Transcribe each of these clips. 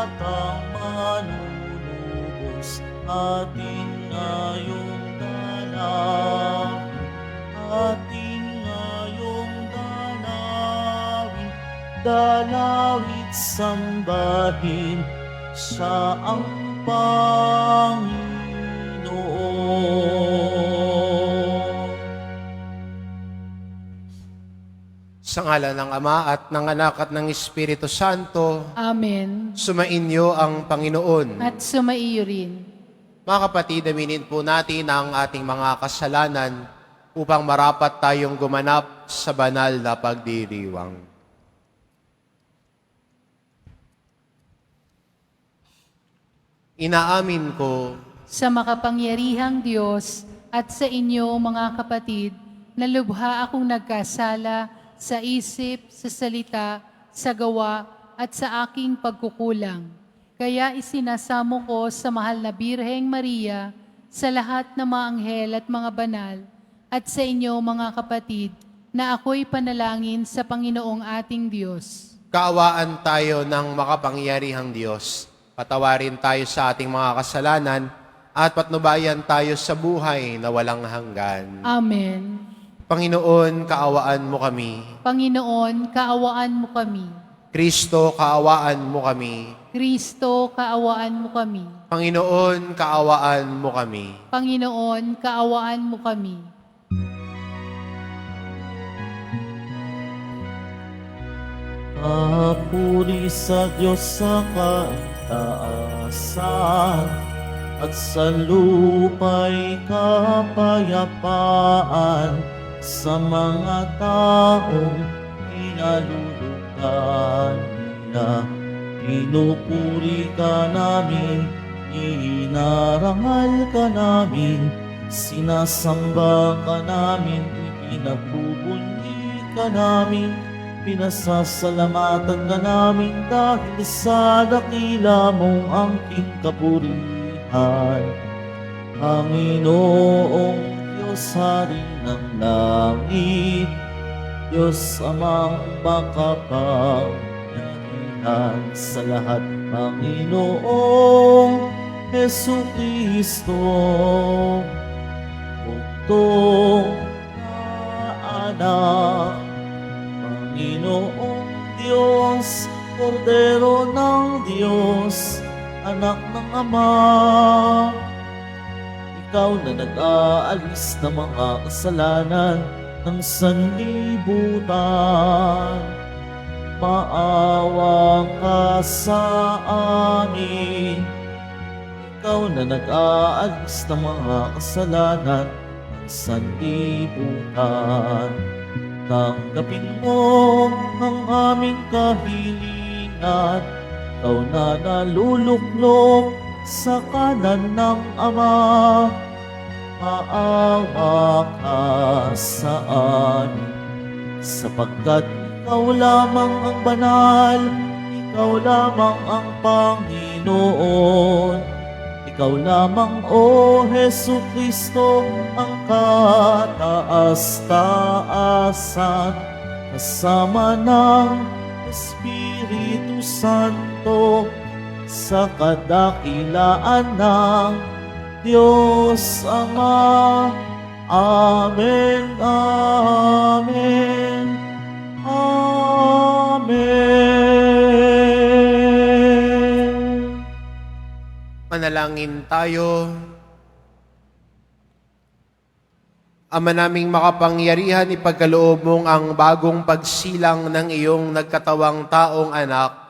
batang manunubos, atin ngayong dalawin, atin ngayong dalawin, dalawit sambahin, siya ang Panginoon. Sa ngalan ng Ama at ng Anak at ng Espiritu Santo, Amen. sumainyo ang Panginoon. At sumaiyo rin. Mga kapatid, aminin po natin ang ating mga kasalanan upang marapat tayong gumanap sa banal na pagdiriwang. Inaamin ko Sa makapangyarihang Diyos at sa inyo mga kapatid, na lubha akong nagkasala sa isip, sa salita, sa gawa, at sa aking pagkukulang. Kaya isinasamo ko sa mahal na Birheng Maria, sa lahat ng mga anghel at mga banal, at sa inyo mga kapatid, na ako'y panalangin sa Panginoong ating Diyos. kaawaan tayo ng makapangyarihang Diyos. Patawarin tayo sa ating mga kasalanan at patnubayan tayo sa buhay na walang hanggan. Amen. Panginoon, kaawaan mo kami. Panginoon, kaawaan mo kami. Kristo, kaawaan mo kami. Kristo, kaawaan mo kami. Panginoon, kaawaan mo kami. Panginoon, kaawaan mo kami. Papuri sa Diyos sa kataasan, at sa lupa'y kapayapaan sa mga taong pinalulugan niya. Pinupuri ka namin, inarangal ka namin, sinasamba ka namin, ipinagbubunyi ka namin, pinasasalamatan ka namin dahil sa dakila mong angking kapurihan. Panginoong Diyos, Hari ng langit, Diyos amang makapangyarihan sa lahat, Panginoong Jesucristo, buktong na anak, Panginoong Diyos, Kordero ng Diyos, Anak ng Ama, Ikaw na nag-aalis ng mga kasalanan ng sanlibutan. Maawa ka sa amin. Ikaw na nag-aalis ng mga kasalanan ng sanlibutan. Tanggapin mo ang aming kahilingan, Ikaw na naluluklok sa kanan ng Ama. Maawa ka sa amin, sapagkat Ikaw lamang ang banal, Ikaw lamang ang Panginoon. Ikaw lamang, O Jesucristo, ang kataas-taasan, kasama ng Espiritu Santo, sa kadakilaan ng Diyos Ama. Amen, Amen, Amen. Manalangin tayo. Ama naming makapangyarihan, ipagkaloob mong ang bagong pagsilang ng iyong nagkatawang taong anak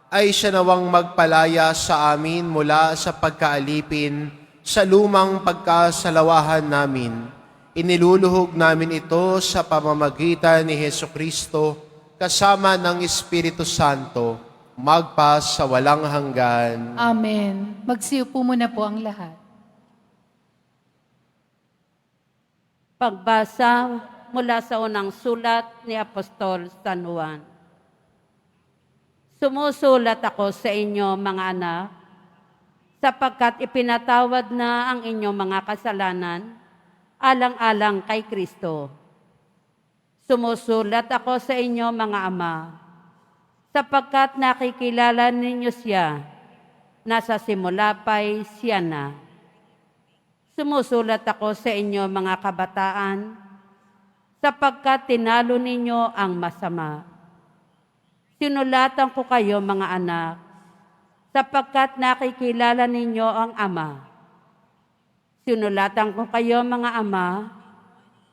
ay siya nawang magpalaya sa amin mula sa pagkaalipin sa lumang pagkasalawahan namin. Iniluluhog namin ito sa pamamagitan ni Jesucristo kasama ng Espiritu Santo, magpa sa walang hanggan. Amen. Magsiupo muna po ang lahat. Pagbasa mula sa unang sulat ni Apostol San Juan. Sumusulat ako sa inyo, mga anak, sapagkat ipinatawad na ang inyong mga kasalanan, alang-alang kay Kristo. Sumusulat ako sa inyo, mga ama, sapagkat nakikilala ninyo siya nasa simula pa'y siya na. Sumusulat ako sa inyo mga kabataan, sapagkat tinalo ninyo ang masama. Sinulatan ko kayo mga anak, sapagkat nakikilala ninyo ang Ama. Sinulatan ko kayo mga ama,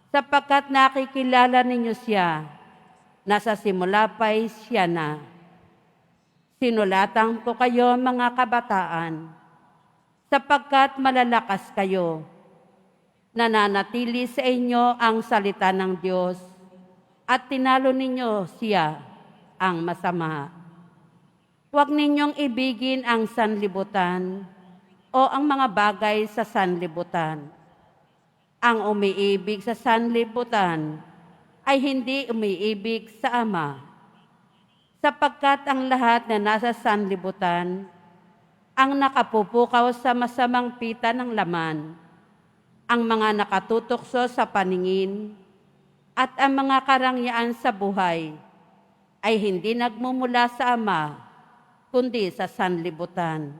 sapagkat nakikilala ninyo siya, nasa simula pa'y siya na. Sinulatan ko kayo mga kabataan, sapagkat malalakas kayo. Nananatili sa inyo ang salita ng Diyos at tinalo ninyo siya, ang masama. Huwag ninyong ibigin ang sanlibutan o ang mga bagay sa sanlibutan. Ang umiibig sa sanlibutan ay hindi umiibig sa Ama, sapagkat ang lahat na nasa sanlibutan ang nakapupukaw sa masamang pita ng laman, ang mga nakatutokso sa paningin, at ang mga karangyaan sa buhay ay hindi nagmumula sa Ama, kundi sa sanlibutan.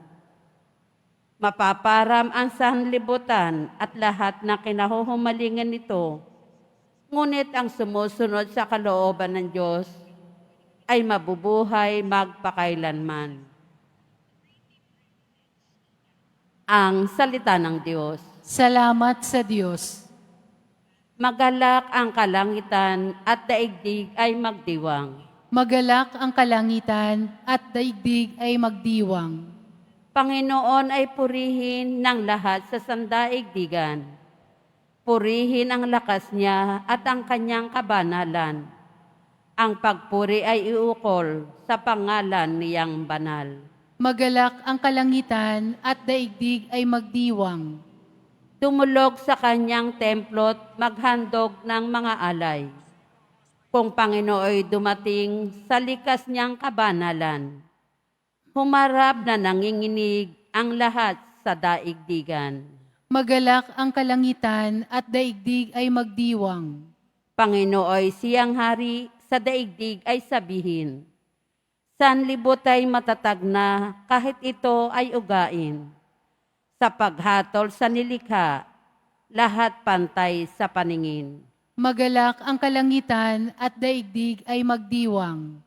Mapaparam ang sanlibutan at lahat na kinahuhumalingan nito, ngunit ang sumusunod sa kalooban ng Diyos ay mabubuhay magpakailanman. Ang salita ng Diyos. Salamat sa Diyos. Magalak ang kalangitan at daigdig ay magdiwang. Magalak ang kalangitan at daigdig ay magdiwang. Panginoon ay purihin ng lahat sa sandaigdigan. Purihin ang lakas niya at ang kanyang kabanalan. Ang pagpuri ay iukol sa pangalan niyang banal. Magalak ang kalangitan at daigdig ay magdiwang. Tumulog sa kanyang templo't maghandog ng mga alay. Kung Panginooy dumating sa likas niyang kabanalan, humarap na nanginginig ang lahat sa daigdigan. Magalak ang kalangitan at daigdig ay magdiwang. Panginooy siyang hari, sa daigdig ay sabihin, sanlibot ay matatag na kahit ito ay ugain. Sa paghatol sa nilikha, lahat pantay sa paningin. Magalak ang kalangitan at daigdig ay magdiwang.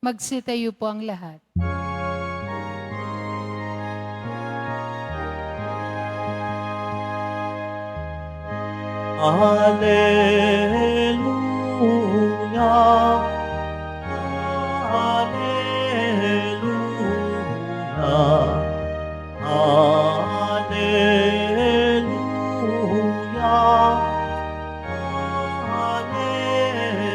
Magsitayo po ang lahat. Hallelujah, Hallelujah, Hallelujah, Hallelujah.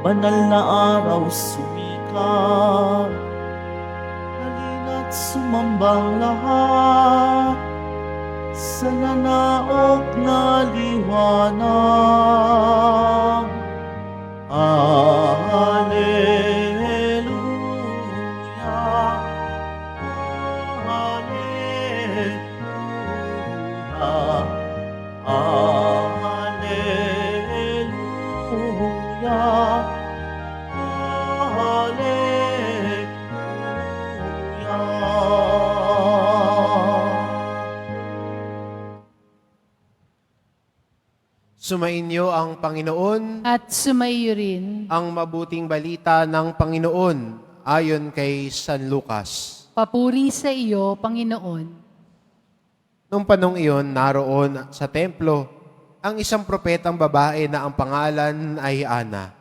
Banal na araw sumikat, halina't sumambang lahat sa nanaog na liwanag. Hallelujah, Hallelujah, Hallelujah, Sumainyo ang Panginoon, At sumaiyo rin. ang mabuting balita ng Panginoon ayon kay San Lucas. Papuri sa iyo, Panginoon. Nung panong iyon, naroon sa templo ang isang propetang babae na ang pangalan ay Ana,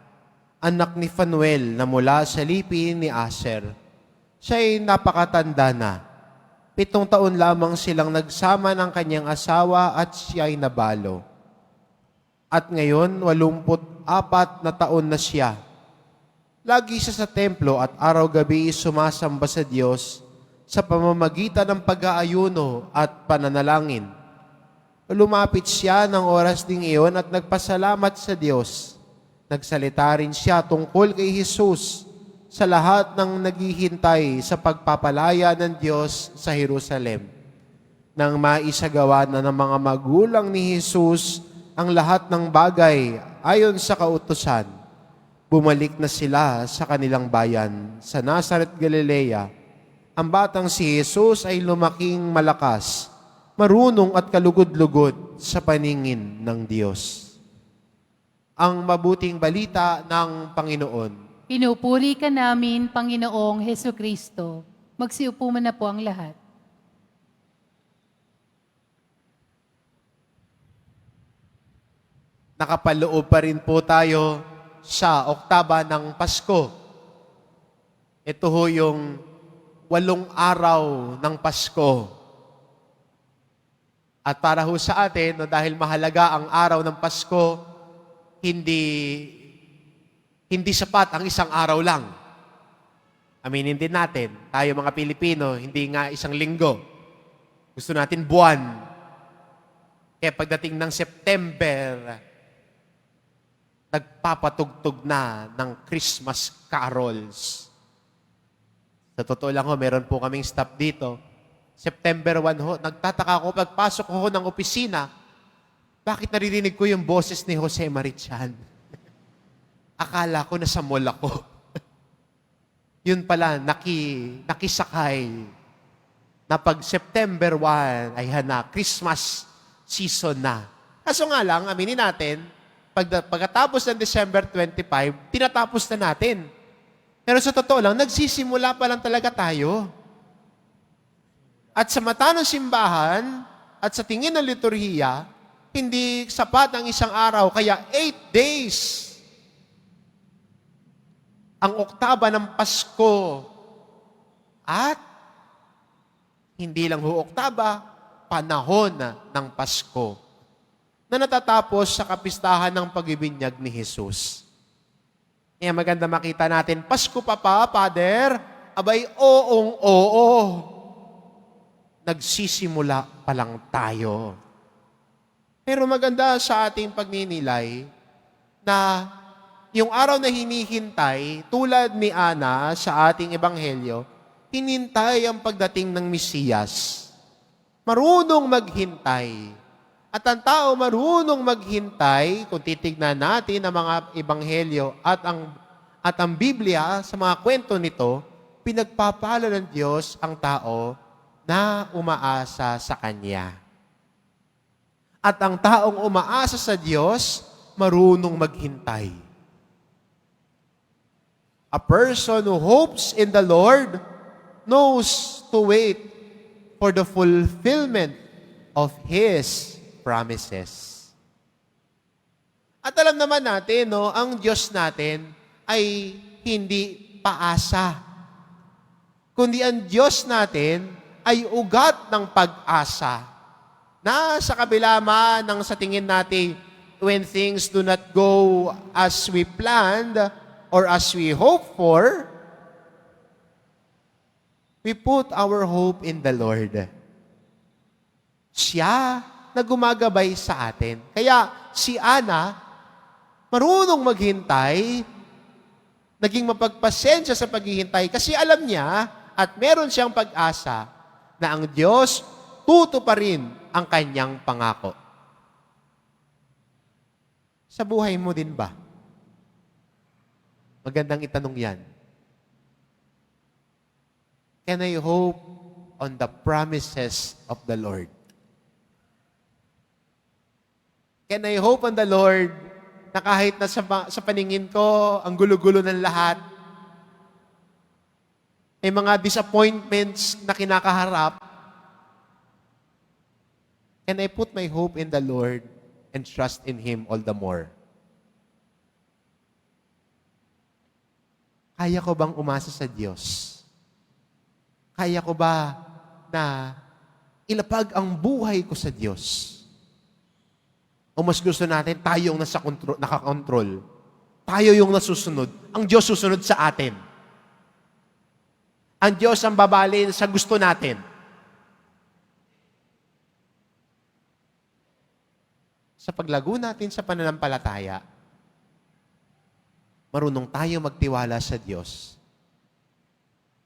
anak ni Fanuel na mula sa lipi ni Aser. Siya ay napakatanda na. 7 taon lamang silang nagsama ng kanyang asawa at siya ay nabalo. At ngayon, 84 na taon na siya. Lagi siya sa templo at araw-gabi sumasamba sa Diyos sa pamamagitan ng pag-aayuno at pananalangin. Lumapit siya ng oras ding iyon at nagpasalamat sa Diyos. Nagsalita rin siya tungkol kay Jesus sa lahat ng naghihintay sa pagpapalaya ng Diyos sa Jerusalem. Nang maisagawa na ng mga magulang ni Jesus ang lahat ng bagay ayon sa kautusan, Bumalik na sila sa kanilang bayan. Sa Nazaret, Galilea, ang batang si Jesus ay lumaking malakas, marunong at kalugod-lugod sa paningin ng Diyos. Ang mabuting balita ng Panginoon. Pinupuri ka namin, Panginoong Heso Kristo. Magsiupo na po ang lahat. Nakapaloob pa rin po tayo sa oktaba ng Pasko. Ito ho yung 8 araw ng Pasko. At para ho sa atin, no, dahil mahalaga ang araw ng Pasko, hindi sapat ang isang araw lang. Aminin din natin, tayo mga Pilipino, hindi nga isang linggo. Gusto natin buwan. Kaya pagdating ng September, nagpapatugtog na ng Christmas carols. Sa totoo lang ho, meron po kaming staff dito. September 1 ho, nagtataka ako, pagpasok ko ng opisina, bakit naririnig ko yung boses ni Jose Marichan? Akala ko nasa mall ako. Yun pala, nakisakay na pag September 1, ay Christmas season na. Kaso nga lang, aminin natin, pagkatapos ng December 25, tinatapos na natin. Pero sa totoo lang, nagsisimula pa lang talaga tayo. At sa mata ng simbahan, at sa tingin ng liturhiya, hindi sapat ang isang araw, kaya 8 days ang oktaba ng Pasko. At hindi lang ho oktaba, panahon ng Pasko na natatapos sa kapistahan ng pagbibinyag ni Jesus. Kaya maganda makita natin, Pasko pa, Father? Abay, oo. Nagsisimula pa lang tayo. Pero maganda sa ating pagninilay na yung araw na hinihintay, tulad ni Ana sa ating ebanghelyo, hinintay ang pagdating ng Mesiyas. Marunong maghintay. At ang tao marunong maghintay, kung titignan natin ang mga ebanghelyo at ang Biblia, sa mga kwento nito, pinagpapala ng Diyos ang tao na umaasa sa Kanya. At ang taong umaasa sa Diyos, marunong maghintay. A person who hopes in the Lord knows to wait for the fulfillment of His promises. At alam naman natin, no, ang Diyos natin ay hindi paasa. Kundi ang Diyos natin ay ugat ng pag-asa. Na sa kabila man ng sa tingin natin, when things do not go as we planned or as we hope for, we put our hope in the Lord. Siya na gumagabay sa atin. Kaya si Ana, marunong maghintay, naging mapagpasensya sa paghihintay kasi alam niya at meron siyang pag-asa na ang Diyos tutuparin ang kanyang pangako. Sa buhay mo din ba? Magandang itanong yan. Can I hope on the promises of the Lord? Can I hope on the Lord na kahit na sa paningin ko, ang gulo-gulo ng lahat, may mga disappointments na kinakaharap, can I put my hope in the Lord and trust in Him all the more? Kaya ko bang umasa sa Diyos? Kaya ko ba na ilapag ang buhay ko sa Diyos? O mas gusto natin, tayo yung nakakontrol. Tayo yung nasusunod. Ang Diyos susunod sa atin. Ang Diyos ang babalin sa gusto natin. Sa paglago natin sa pananampalataya, marunong tayo magtiwala sa Diyos.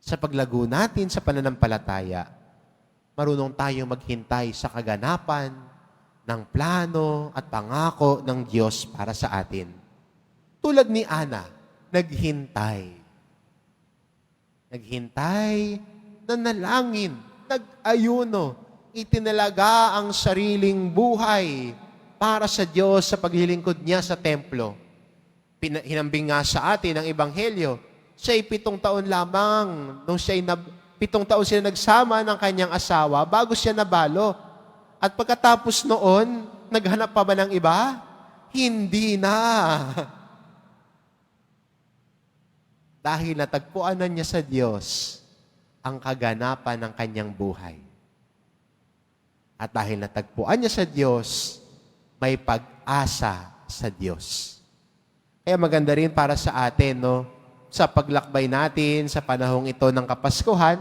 Sa paglago natin sa pananampalataya, marunong tayo maghintay sa kaganapan ng plano at pangako ng Diyos para sa atin. Tulad ni Ana, naghintay. Naghintay, nanalangin, nag-ayuno, itinalaga ang sariling buhay para sa Diyos sa paglilingkod niya sa templo. Hinambing nga sa atin ang Ebanghelyo. Siya'y 7 taon lamang nung 7 taon sila nagsama ng kanyang asawa bago siya nabalo. At pagkatapos noon, naghanap pa ba ng iba? Hindi na. Dahil natagpuan na niya sa Diyos ang kaganapan ng kanyang buhay. At dahil natagpuan niya sa Diyos, may pag-asa sa Diyos. Kaya maganda rin para sa atin, no? Sa paglakbay natin sa panahong ito ng Kapaskuhan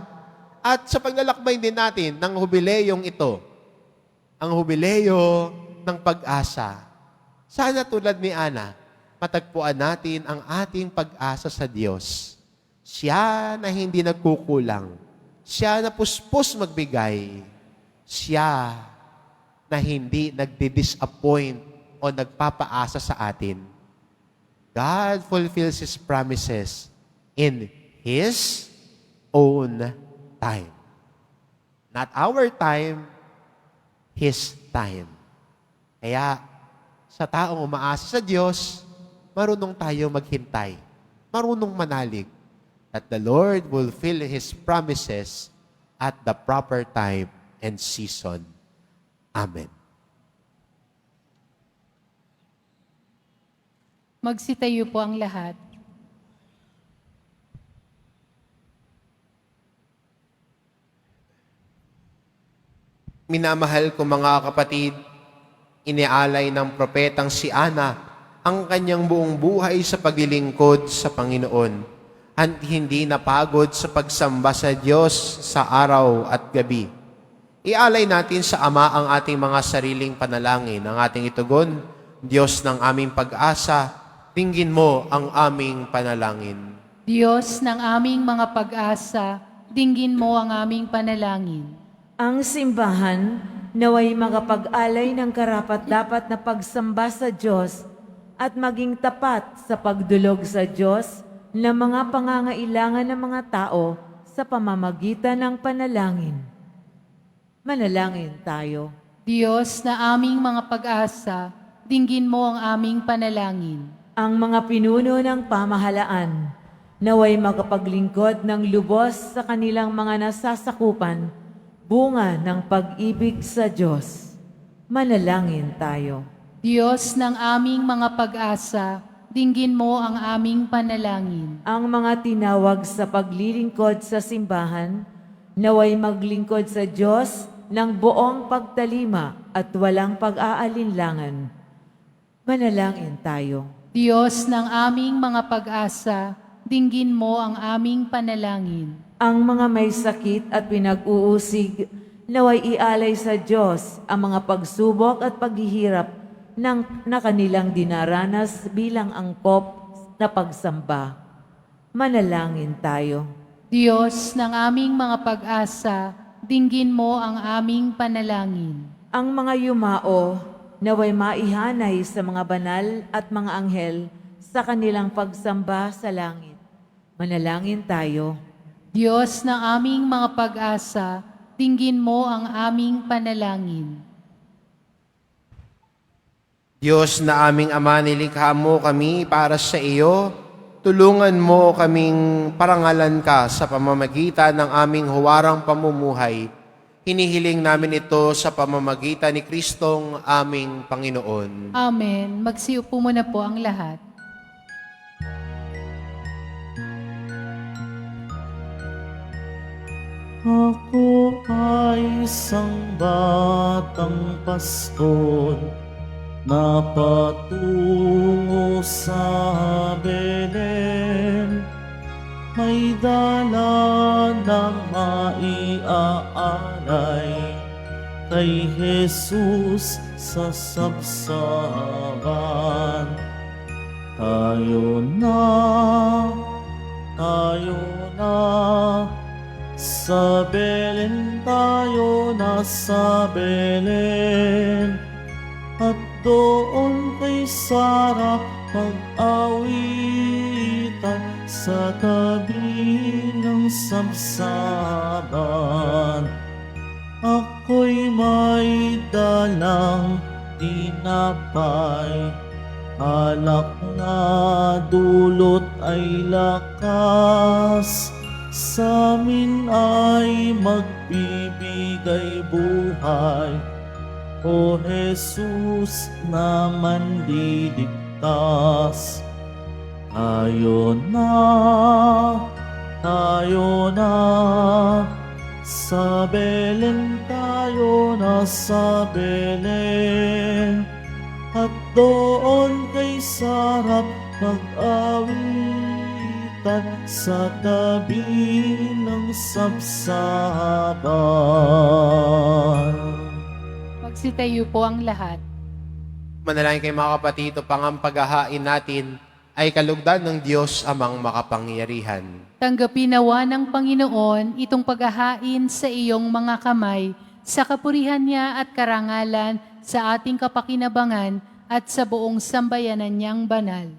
at sa paglalakbay din natin ng hubileyong ito, ang hubileyo ng pag-asa. Sana tulad ni Ana, matagpuan natin ang ating pag-asa sa Diyos. Siya na hindi nagkukulang. Siya na puspos magbigay. Siya na hindi nagdi-disappoint o nagpapaasa sa atin. God fulfills His promises in His own time. Not our time, His time. Kaya, sa taong umaasa sa Diyos, marunong tayo maghintay. Marunong manalig. That the Lord will fulfill His promises at the proper time and season. Amen. Magsitayo po ang lahat. Minamahal ko mga kapatid, inialay ng propetang si Ana ang kanyang buong buhay sa paglilingkod sa Panginoon at hindi napagod sa pagsamba sa Diyos sa araw at gabi. Ialay natin sa Ama ang ating mga sariling panalangin, ang ating itugon, Diyos ng aming pag-asa, dinggin mo ang aming panalangin. Diyos ng aming mga pag-asa, dinggin mo ang aming panalangin. Ang simbahan naway makapag-alay ng karapat-dapat na pagsamba sa Diyos at maging tapat sa pagdulog sa Diyos ng mga pangangailangan ng mga tao sa pamamagitan ng panalangin. Manalangin tayo. Diyos na aming mga pag-asa, dinggin mo ang aming panalangin. Ang mga pinuno ng pamahalaan naway makapaglingkod ng lubos sa kanilang mga nasasakupan, bunga ng pag-ibig sa Diyos. Manalangin tayo. Diyos ng aming mga pag-asa, dinggin mo ang aming panalangin. Ang mga tinawag sa paglilingkod sa simbahan, naway maglingkod sa Diyos ng buong pagtalima at walang pag-aalinlangan. Manalangin tayo. Diyos ng aming mga pag-asa, dinggin mo ang aming panalangin. Ang mga may sakit at pinag-uusig, naway ialay sa Diyos ang mga pagsubok at paghihirap na kanilang dinaranas bilang angkop na pagsamba. Manalangin tayo. Diyos ng aming mga pag-asa, dinggin mo ang aming panalangin. Ang mga yumao, naway maihanay sa mga banal at mga anghel sa kanilang pagsamba sa langit. Manalangin tayo. Diyos ng aming mga pag-asa, dinggin mo ang aming panalangin. Diyos na aming Ama, nilikha mo kami para sa iyo. Tulungan mo kaming parangalan ka sa pamamagitan ng aming huwarang pamumuhay. Hinihiling namin ito sa pamamagitan ni Kristong aming Panginoon. Amen. Magsiupo muna po ang lahat. Ako ay isang batang pastol na patungo sa Belen. May dala ng maiaalay kay Jesus sa sabsaban. Tayo na, sa Belen tayo na sa Belen. At doon kay Sarah mag-awitan. sa tabi ng sabsaban. Ako'y may dalang tinapay, alak na dulot ay lakas, sa amin ay magbibigay buhay. O Jesus na manliligtas, tayo na, sa Belen tayo na sa Belen, at doon kay sarap mag-awitan sa tabi ng sabsaban. Magsitayo po ang lahat. Manalangin kayo mga kapatid, upang ang paghahain natin ay kalugdan ng Diyos amang makapangyarihan. Tanggapin nawa ng Panginoon itong paghahain sa iyong mga kamay, sa kapurihan niya at karangalan, sa ating kapakinabangan at sa buong sambayanan niyang banal.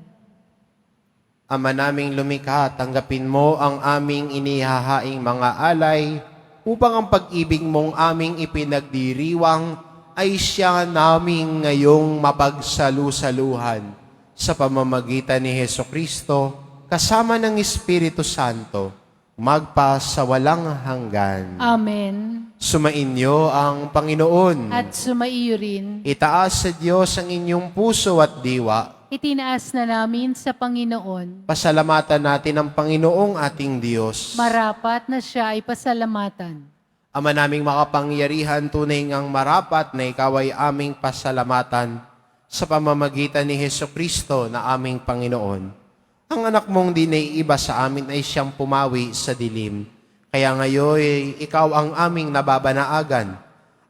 Ama naming lumikha, tanggapin mo ang aming inihahaing mga alay, upang ang pag-ibig mong aming ipinagdiriwang ay siya naming ngayong mapagsalu-saluhan sa pamamagitan ni Hesukristo, kasama ng Espiritu Santo, magpa sa walang hanggan. Amen. Sumainyo ang Panginoon. At sumaiyo rin. Itaas sa Diyos ang inyong puso at diwa. Itinaas na namin sa Panginoon. Pasalamatan natin ang Panginoong ating Diyos. Marapat na siya ay pasalamatan. Ama naming makapangyarihan, tunay ngang marapat na ikaw ay aming pasalamatan sa pamamagitan ni Hesukristo na aming Panginoon. Ang anak mong di naiiba sa amin ay siyang pumawi sa dilim. Kaya ngayon, ikaw ang aming nababanaagan.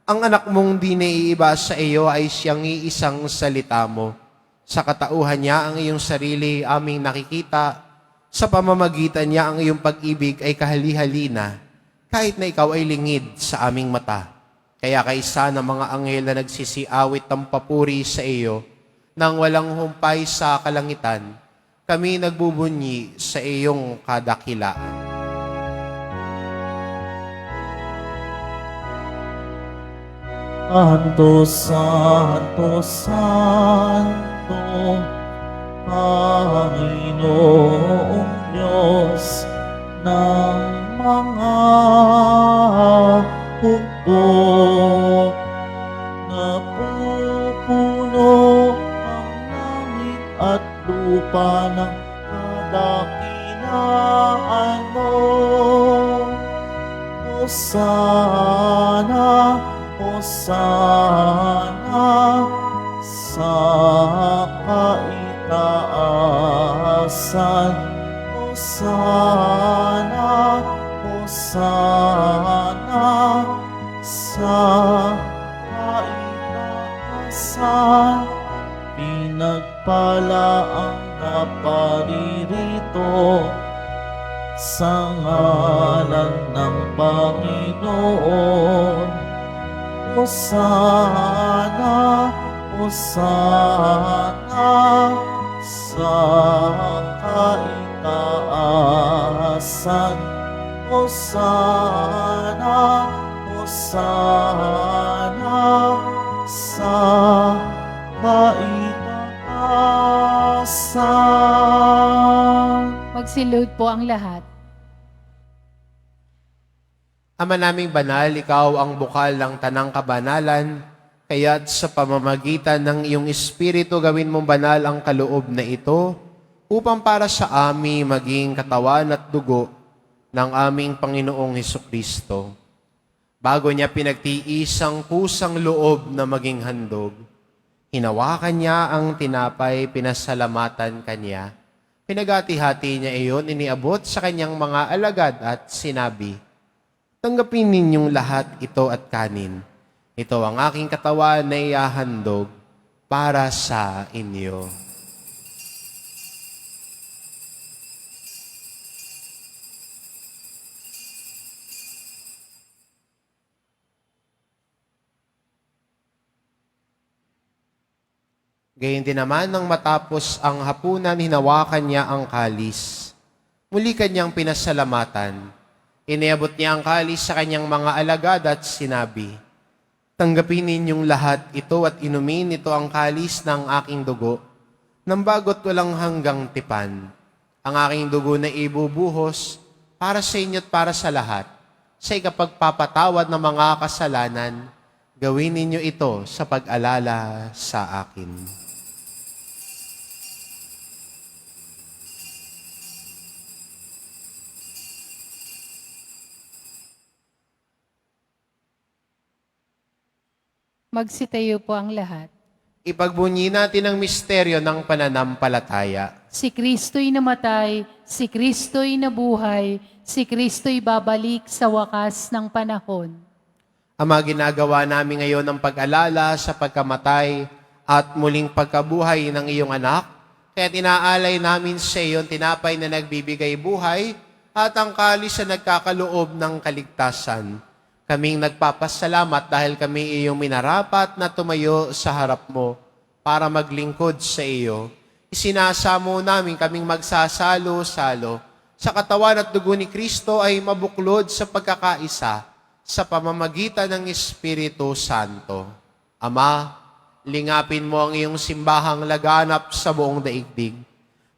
Ang anak mong di naiiba sa iyo ay siyang iisang salita mo. Sa katauhan niya ang iyong sarili aming nakikita. Sa pamamagitan niya ang iyong pag-ibig ay kahali-halina, kahit na ikaw ay lingid sa aming mata. Kaya kaisa ng mga anghel na nagsisiawit ng papuri sa iyo, nang walang humpay sa kalangitan, kami nagbubunyi sa iyong kadakilaan. Santo, Santo, Santo, Panginoong Diyos ng mga hukbo, napupuno ang langit at lupa ng kadakilaan mo. Hosana, Hosana sa kaitaasan. Hosana, Hosana sa kaitaasan. Pinagpala ang naparirito sa ngalan ng Panginoon. Hosana, Hosana sa kaitaasan. Hosana, Hosana sa kaitaasan. Magsilud po ang lahat. Ama naming banal, ikaw ang bukal ng tanang kabanalan, kaya't sa pamamagitan ng iyong Espiritu gawin mong banal ang kaloob na ito, upang para sa amin maging katawan at dugo ng aming Panginoong Hesukristo. Bago niya pinagtiis ang kusang loob na maging handog, hinawakan niya ang tinapay, pinasalamatan kanya. Pinagati-hati niya iyon, iniabot sa kanyang mga alagad at sinabi, "Tanggapin ninyong lahat ito at kanin. Ito ang aking katawan na ihahandog para sa inyo." Gayun din naman nang matapos ang hapunan, hinawakan niya ang kalis. muli kanyang pinasalamatan. Iniabot niya ang kalis sa kanyang mga alagad at sinabi, "Tanggapin ninyong lahat ito at inumin ito ang kalis ng aking dugo, nang bagot walang hanggang tipan. Ang aking dugo na ibubuhos para sa inyo at para sa lahat, sa ikapagpapatawad ng mga kasalanan. Gawin ninyo ito sa pag-alala sa akin." Magsitayo po ang lahat. Ipagbunyi natin ang misteryo ng pananampalataya. Si Kristo'y namatay, si Kristo'y nabuhay, si Kristo'y babalik sa wakas ng panahon. Ama, ginagawa namin ngayon ang pag-alala sa pagkamatay at muling pagkabuhay ng iyong anak, kaya tinaalay namin sa iyo ang tinapay na nagbibigay buhay at ang kalis na nagkakaloob ng kaligtasan. Kaming nagpapasalamat dahil kami iyong minarapat na tumayo sa harap mo para maglingkod sa iyo. Isinasamo namin kaming magsasalo-salo sa katawan at dugo ni Kristo ay mabuklod sa pagkakaisa sa pamamagitan ng Espiritu Santo. Ama, lingapin mo ang iyong simbahang laganap sa buong daigdig.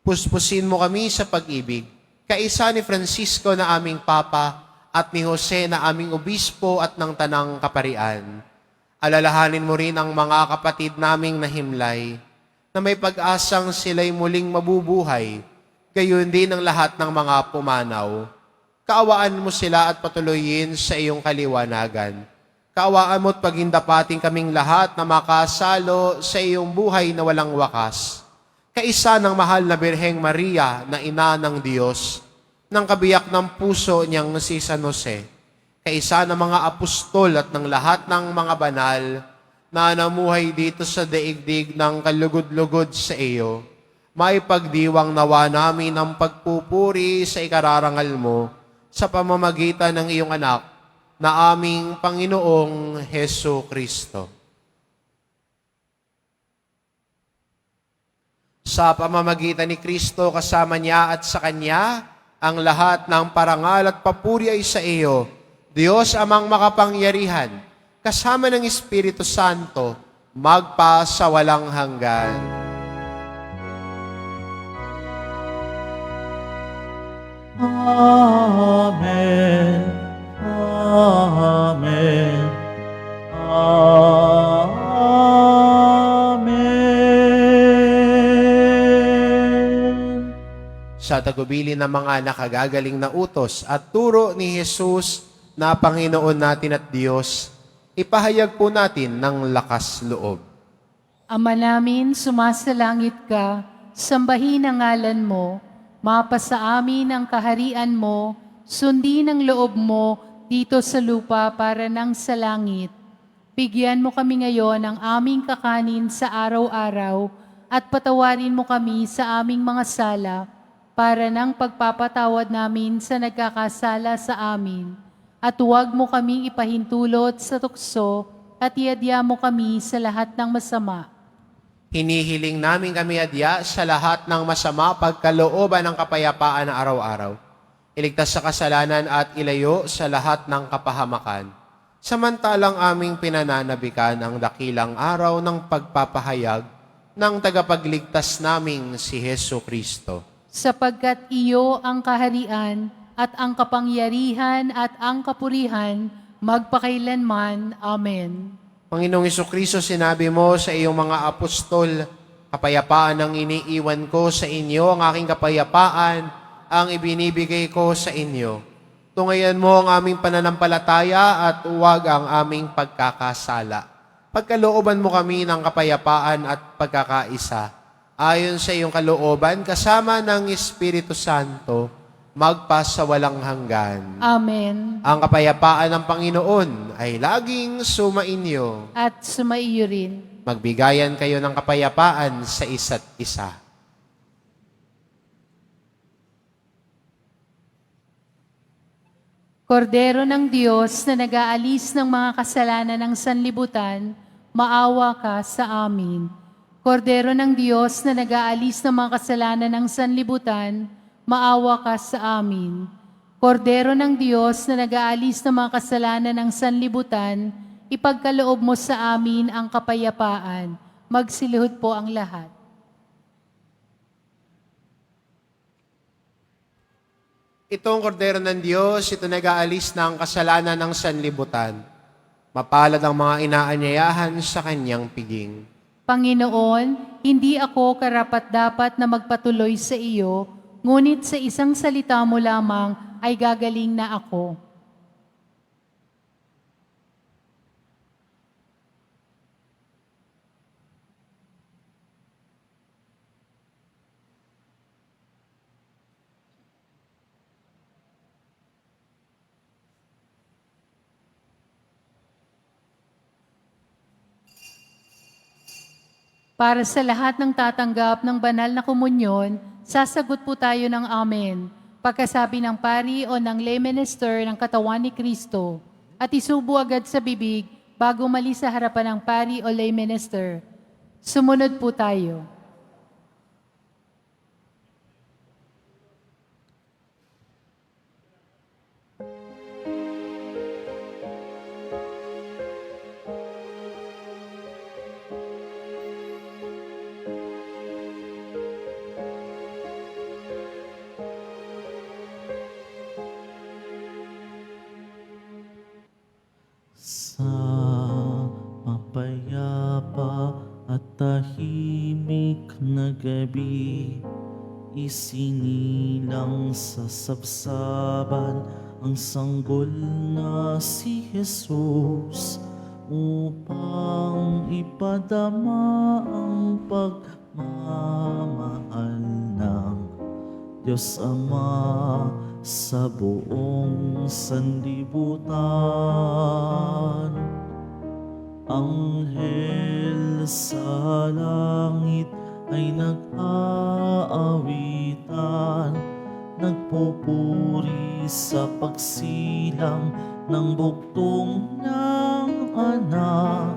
Puspusin mo kami sa pag-ibig, kaisa ni Francisco na aming Papa at ni Jose na aming obispo at ng Tanang Kaparian. Alalahanin mo rin ang mga kapatid naming nahimlay, na may pag-asang sila'y muling mabubuhay, gayon din ang lahat ng mga pumanaw. Kaawaan mo sila at patuloyin sa iyong kaliwanagan. Kaawaan mo at pagindapating kaming lahat na makasalo sa iyong buhay na walang wakas. Kaisa ng mahal na Birheng Maria na ina ng Diyos, ng kabiyak ng puso niyang si San Jose, kaisa ng mga apostol at ng lahat ng mga banal na namuhay dito sa daigdig ng kalugod-lugod sa iyo, may pagdiwang nawa namin ang pagpupuri sa ikararangal mo sa pamamagitan ng iyong anak na aming Panginoong Hesu Kristo. Sa pamamagitan ni Kristo, kasama niya at sa Kanya, ang lahat ng parangal at papuri ay sa iyo, Diyos amang makapangyarihan, kasama ng Espiritu Santo, magpa sa walang hanggan. Amen. Amen. Amen. Sa tagubilin ng mga nakagagaling na utos at turo ni Jesus na Panginoon natin at Diyos, ipahayag po natin ng lakas loob. Ama namin, sumasalangit ka, sambahin ang ngalan mo, mapasa amin ang kaharian mo, sundin ang loob mo dito sa lupa para nang sa langit. Bigyan mo kami ngayon ng aming kakanin sa araw-araw at patawarin mo kami sa aming mga sala para nang pagpapatawad namin sa nagkakasala sa amin. At huwag mo kaming ipahintulot sa tukso at iadya mo kami sa lahat ng masama. Hinihiling namin kami adya sa lahat ng masama pagkalooban ng kapayapaan na araw-araw. Iligtas sa kasalanan at ilayo sa lahat ng kapahamakan. Samantalang aming pinananabikan ang dakilang araw ng pagpapahayag ng tagapagligtas naming si Hesu Kristo. Sapagkat iyo ang kaharian at ang kapangyarihan at ang kapurihan magpakailanman. Amen. Panginoong Jesucristo, sinabi mo sa iyong mga apostol, kapayapaan ang iniiwan ko sa inyo, ang aking kapayapaan ang ibinibigay ko sa inyo. Tungayan mo ang aming pananampalataya at huwag ang aming pagkakasala. Pagkalooban mo kami ng kapayapaan at pagkakaisa. Ayon sa iyong kalooban, kasama ng Espiritu Santo, magpa sa walang hanggan. Amen. Ang kapayapaan ng Panginoon ay laging sumainyo. At sumaiyo rin. Magbigayan kayo ng kapayapaan sa isa't isa. Kordero ng Diyos na nag-aalis ng mga kasalanan ng sanlibutan, maawa ka sa amin. Kordero ng Diyos na nag-aalis ng mga kasalanan ng sanlibutan, maawa ka sa amin. Kordero ng Diyos na nag-aalis ng mga kasalanan ng sanlibutan, ipagkaloob mo sa amin ang kapayapaan. Magsilihod po ang lahat. Itong kordero ng Diyos, ito nag-aalis ng kasalanan ng sanlibutan. Mapalad ang mga inaanyayahan sa kanyang piging. Panginoon, hindi ako karapat-dapat na magpatuloy sa iyo, ngunit sa isang salita mo lamang ay gagaling na ako. Para sa lahat ng tatanggap ng banal na komunyon, sasagot po tayo ng Amen. Pagkasabi ng pari o ng lay minister ng katawan ni Kristo, at isubo agad sa bibig bago mali sa harapan ng pari o lay minister. Sumunod po tayo. Sa mapayapa at tahimik na gabi, isinilang sa sabsaban ang sanggol na si Jesus upang ipadama ang pagmamahal ng Diyos Ama sa buong sanlibutan. Anghel sa langit ay nag-aawitan, nagpupuri sa pagsilang ng bugtong ng anak,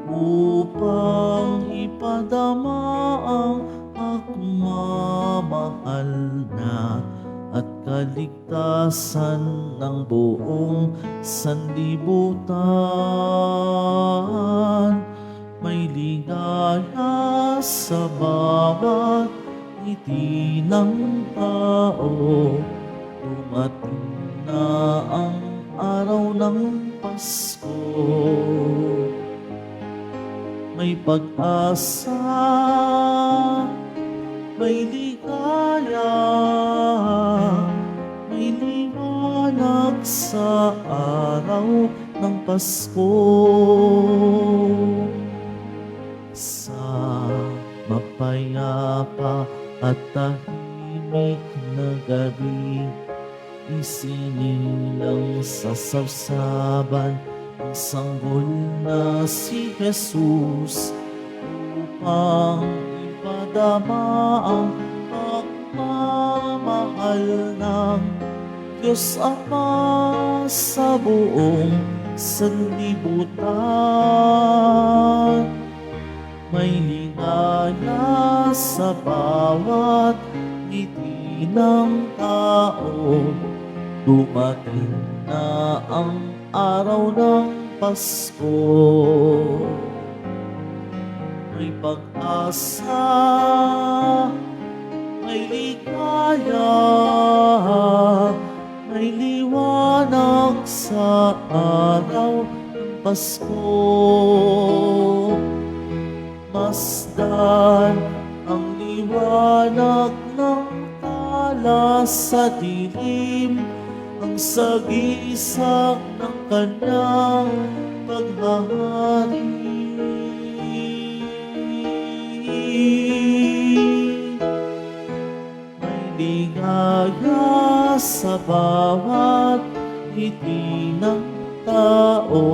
upang ipadama ang pagmamahal na at kaligtasan ng buong sanlibutan. May ligaya sa bawat ngiti ng tao, dumating na ang araw ng Pasko. May pag-asa, may ligaya, may liwanag sa araw ng Pasko. Sa mapayapa at tahimik na gabi, isinilang sa sabsaban ang sanggol na si Jesus upang ipadama ang pagmamahal ng Diyos Ama sa buong sanlibutan. May ligaya sa bawat ngiti ng tao, dumating na ang araw ng Pasko. May pag-asa, may ligaya, may liwanag sa araw ng Pasko. Masdan ang liwanag ng tala sa dilim, ang sagisag ng kanyang paghahari. May ligaya sa bawat ngiti ng tao,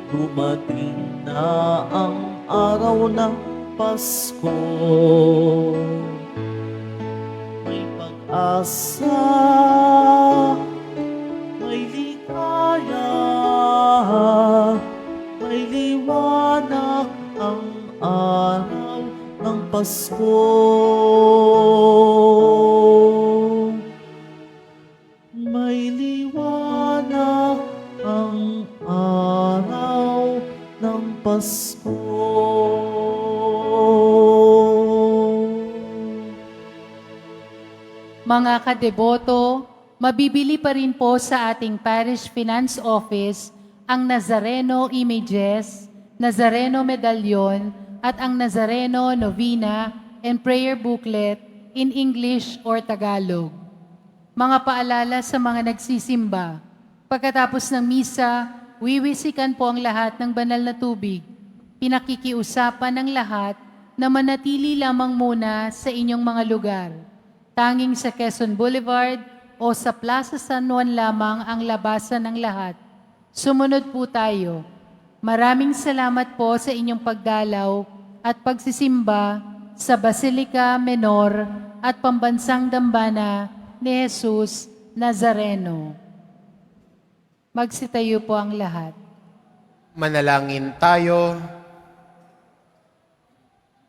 dumating na ang araw ng Pasko. May pag-asa, may ligaya, may liwanag ang araw ng Pasko. Mga kadeboto, mabibili pa rin po sa ating Parish Finance Office ang Nazareno Images, Nazareno Medallion, at ang Nazareno Novena and Prayer Booklet in English or Tagalog. Mga paalala sa mga nagsisimba. Pagkatapos ng misa, wiwisikan po ang lahat ng banal na tubig. Pinakikiusapan ng lahat na manatili lamang muna sa inyong mga lugar. Tanging sa Quezon Boulevard o sa Plaza San Juan lamang ang labasan ng lahat. Sumunod po tayo. Maraming salamat po sa inyong pagdalaw at pagsisimba sa Basilica Menor at Pambansang Dambana ni Jesus Nazareno. Magsitayo po ang lahat. Manalangin tayo.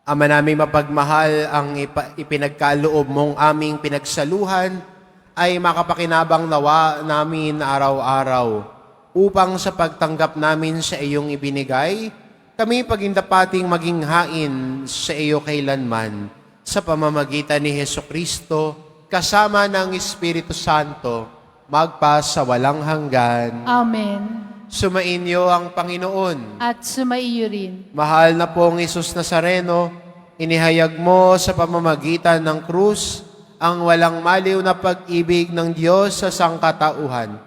Ama naming mapagmahal, ang ipinagkaloob mong aming pinagsaluhan ay makapakinabang nawa namin araw-araw upang sa pagtanggap namin sa iyong ibinigay, kami pagindapating maging hain sa iyo kailanman sa pamamagitan ni Hesukristo kasama ng Espiritu Santo magpa sa walang hanggan. Amen. Sumainyo ang Panginoon. At sumaiyo rin. Mahal na pong Isus Nazareno, inihayag mo sa pamamagitan ng krus ang walang maliw na pag-ibig ng Diyos sa sangkatauhan.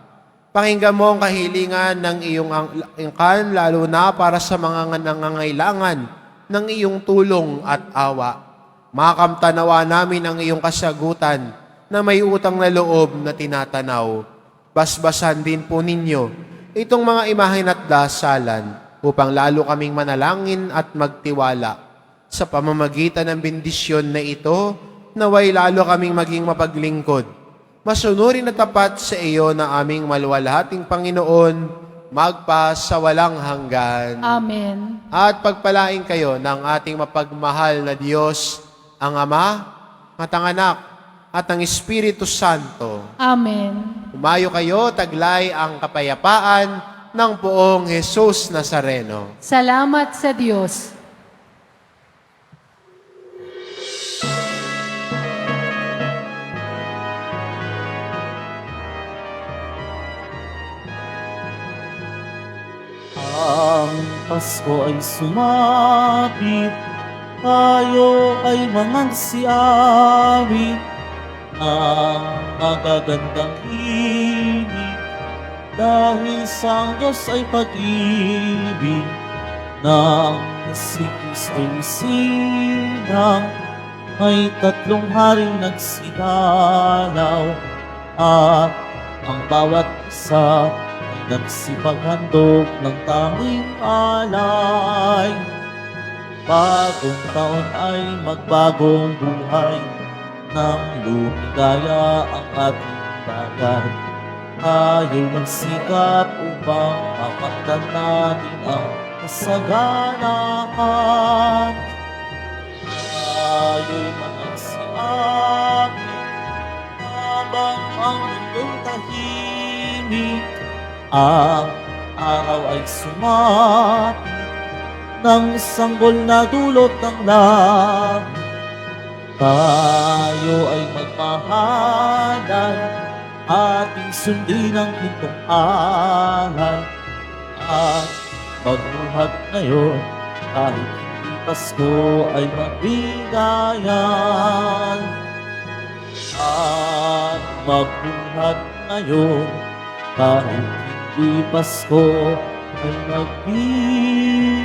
Pakinggan mo ang kahilingan ng iyong angkan, lalo na para sa mga nangangailangan ng iyong tulong at awa. Makamtanawa namin ang iyong kasagutan na may utang na loob na tinatanaw. Basbasan din po ninyo itong mga imahen at dasalan upang lalo kaming manalangin at magtiwala. Sa pamamagitan ng bendisyon na ito, naway lalo kaming maging mapaglingkod. Masunurin na tapat sa iyo na aming maluwalhating Panginoon, magpa sa walang hanggan. Amen. At pagpalain kayo ng ating mapagmahal na Diyos, ang Ama, at ang Anak, at ang Espiritu Santo. Amen. Umayo kayo, taglay ang kapayapaan ng poong Jesus Nazareno. Salamat sa Diyos. Ang Pasko ay sumapit, tayo ay mangangsiawit ng magagandang himig, dahil sa Diyos ay pag-ibig ng si Kristo'y sinang, may 3 haring nagsidalaw, at ang bawat isa ay nagsipaghandog ng tanging alay. Bagong taon ay magbagong buhay, nang lumigaya ang ating bayan. Tayo'y magsikap upang makamtan natin ang kasaganahan. Tayo'y magsiapit habang ang mundo'y tahimik. Ang araw ay sumapit ng sanggol na dulot ng langit. Tayo ay magmahalan, ating sundin ang pintong angal, at magbuhat ngayon kahit hindi Pasko ay magbigayan. At magbuhat ngayon kahit hindi Pasko ay magbigayan.